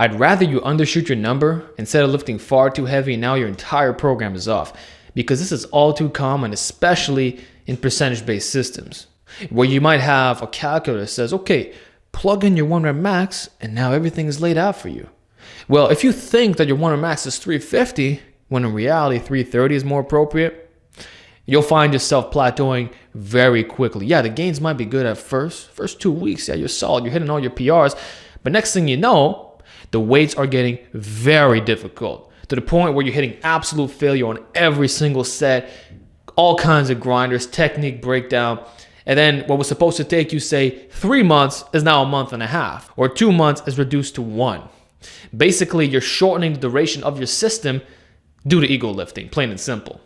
I'd rather you undershoot your number instead of lifting far too heavy and now your entire program is off, because this is all too common, especially in percentage-based systems, where you might have a calculator that says, okay, plug in your 1 rep max and now everything is laid out for you. Well, if you think that your 1 rep max is 350, when in reality 330 is more appropriate, you'll find yourself plateauing very quickly. Yeah, the gains might be good at first 2 weeks. Yeah, you're solid. You're hitting all your PRs. But next thing you know, the weights are getting very difficult to the point where you're hitting absolute failure on every single set, all kinds of grinders, technique breakdown. And then what was supposed to take you, say, 3 months is now a month and a half, or 2 months is reduced to 1. Basically, you're shortening the duration of your system due to ego lifting, plain and simple,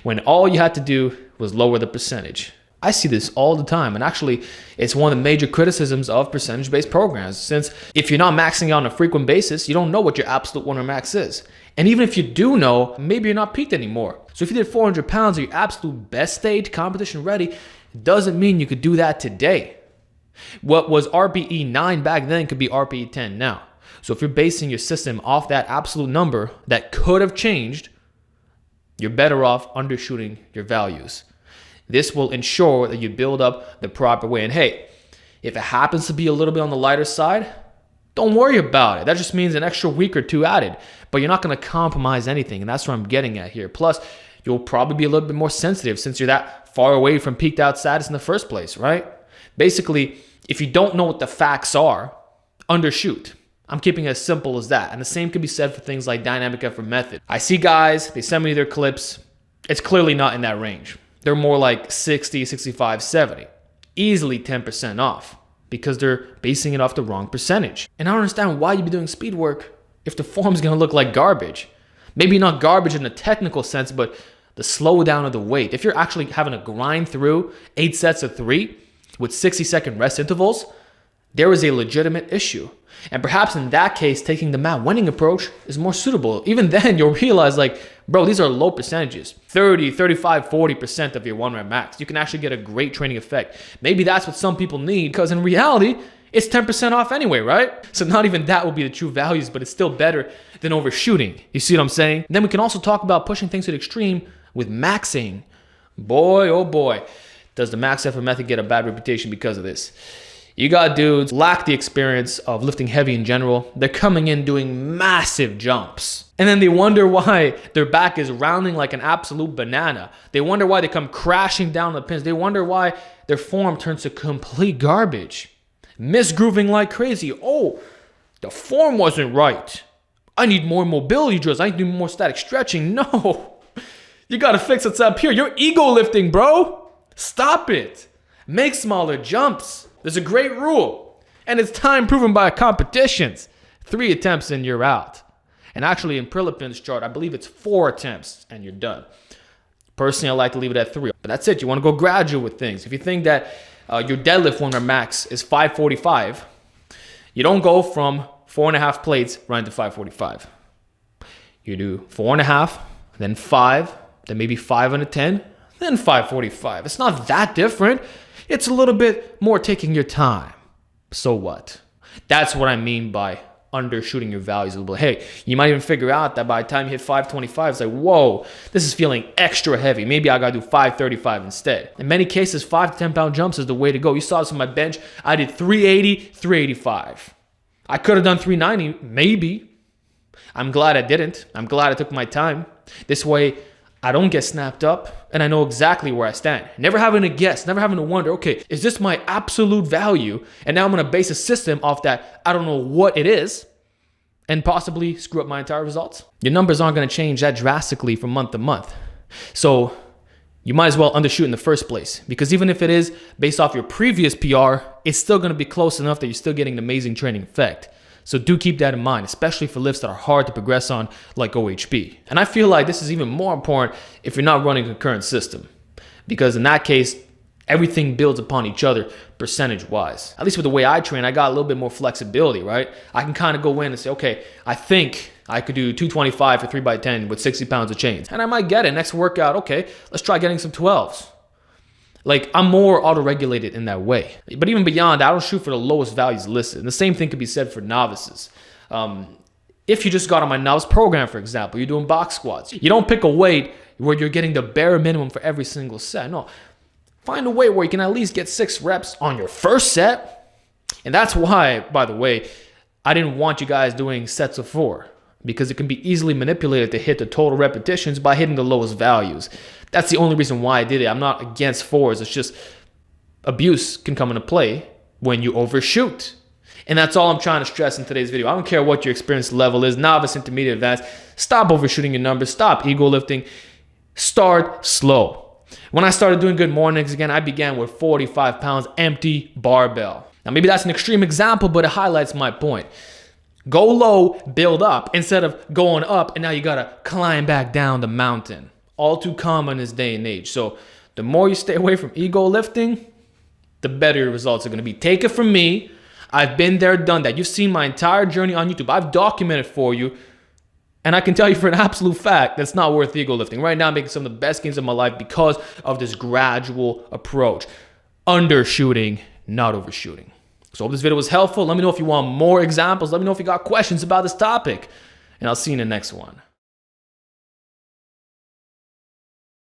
when all you had to do was lower the percentage. I see this all the time, and actually it's one of the major criticisms of percentage-based programs, since if you're not maxing out on a frequent basis, you don't know what your absolute 1 rep max is. And even if you do know, maybe you're not peaked anymore. So if you did 400 pounds at your absolute best stage, competition ready, it doesn't mean you could do that today. What was RPE 9 back then could be RPE 10 now. So if you're basing your system off that absolute number that could have changed, you're better off undershooting your values. This will ensure that you build up the proper way. And hey, if it happens to be a little bit on the lighter side, don't worry about it. That just means an extra week or 2 added, but you're not going to compromise anything. And that's what I'm getting at here. Plus, you'll probably be a little bit more sensitive since you're that far away from peaked out status in the first place, right? Basically, if you don't know what the facts are, undershoot. I'm keeping it as simple as that. And the same can be said for things like dynamic effort method. I see guys, they send me their clips. It's clearly not in that range. They're more like 60, 65, 70. Easily 10% off because they're basing it off the wrong percentage. And I don't understand why you'd be doing speed work if the form's gonna look like garbage. Maybe not garbage in a technical sense, but the slowdown of the weight. If you're actually having to grind through 8 sets of 3 with 60-second rest intervals, there is a legitimate issue. And perhaps in that case, taking the mat winning approach is more suitable. Even then, you'll realize like, bro, these are low percentages. 30, 35, 40% of your 1 rep max. You can actually get a great training effect. Maybe that's what some people need, because in reality, it's 10% off anyway, right? So not even that will be the true values, but it's still better than overshooting. You see what I'm saying? And then we can also talk about pushing things to the extreme with maxing. Boy, oh boy, does the max effort method get a bad reputation because of this. You got dudes lack the experience of lifting heavy in general. They're coming in doing massive jumps. And then they wonder why their back is rounding like an absolute banana. They wonder why they come crashing down the pins. They wonder why their form turns to complete garbage. Misgrooving like crazy. Oh, the form wasn't right. I need more mobility drills. I need more static stretching. No, you got to fix what's up here. You're ego lifting, bro. Stop it. Make smaller jumps. There's a great rule, and it's time proven by competitions. 3 attempts and you're out. And actually in Prilipin's chart, I believe it's 4 attempts and you're done. Personally, I like to leave it at 3, but that's it. You want to go gradual with things. If you think that your deadlift 1 rep max is 545, you don't go from 4.5 plates right into 545. You do 4.5, then 5, then maybe 5 on a 10, then 545. It's not that different. It's a little bit more taking your time. So what? That's what I mean by undershooting your values a little bit. Hey, you might even figure out that by the time you hit 525, it's like, whoa, this is feeling extra heavy. Maybe I gotta do 535 instead. In many cases, 5 to 10 pound jumps is the way to go. You saw this on my bench. I did 380, 385. I could have done 390, maybe. I'm glad I didn't. I'm glad I took my time. This way, I don't get snapped up and I know exactly where I stand. Never having to guess, never having to wonder, okay, is this my absolute value? And now I'm going to base a system off that I don't know what it is and possibly screw up my entire results. Your numbers aren't going to change that drastically from month to month. So you might as well undershoot in the first place, because even if it is based off your previous PR, it's still going to be close enough that you're still getting an amazing training effect. So do keep that in mind, especially for lifts that are hard to progress on like OHB. And I feel like this is even more important if you're not running a concurrent system, because in that case, everything builds upon each other percentage-wise. At least with the way I train, I got a little bit more flexibility, right? I can kind of go in and say, okay, I think I could do 225 for 3x10 with 60 pounds of chains. And I might get it. Next workout, okay, let's try getting some 12s. Like, I'm more auto-regulated in that way. But even beyond that, I don't shoot for the lowest values listed. And the same thing could be said for novices. If you just got on my novice program, for example, you're doing box squats. You don't pick a weight where you're getting the bare minimum for every single set. No, find a weight where you can at least get 6 reps on your first set. And that's why, by the way, I didn't want you guys doing sets of 4, because it can be easily manipulated to hit the total repetitions by hitting the lowest values. That's the only reason why I did it. I'm not against 4s. It's just abuse can come into play when you overshoot. And that's all I'm trying to stress in today's video. I don't care what your experience level is, novice, intermediate, advanced. Stop overshooting your numbers. Stop ego lifting. Start slow. When I started doing good mornings again, I began with 45 pounds empty barbell. Now, maybe that's an extreme example, but it highlights my point. Go low, build up, instead of going up, and now you gotta climb back down the mountain. All too common in this day and age. So the more you stay away from ego lifting, the better your results are gonna be. Take it from me. I've been there, done that. You've seen my entire journey on YouTube. I've documented for you. And I can tell you for an absolute fact that's not worth ego lifting. Right now I'm making some of the best gains of my life because of this gradual approach. Undershooting, not overshooting. So I hope this video was helpful. Let me know if you want more examples. Let me know if you got questions about this topic. And I'll see you in the next one.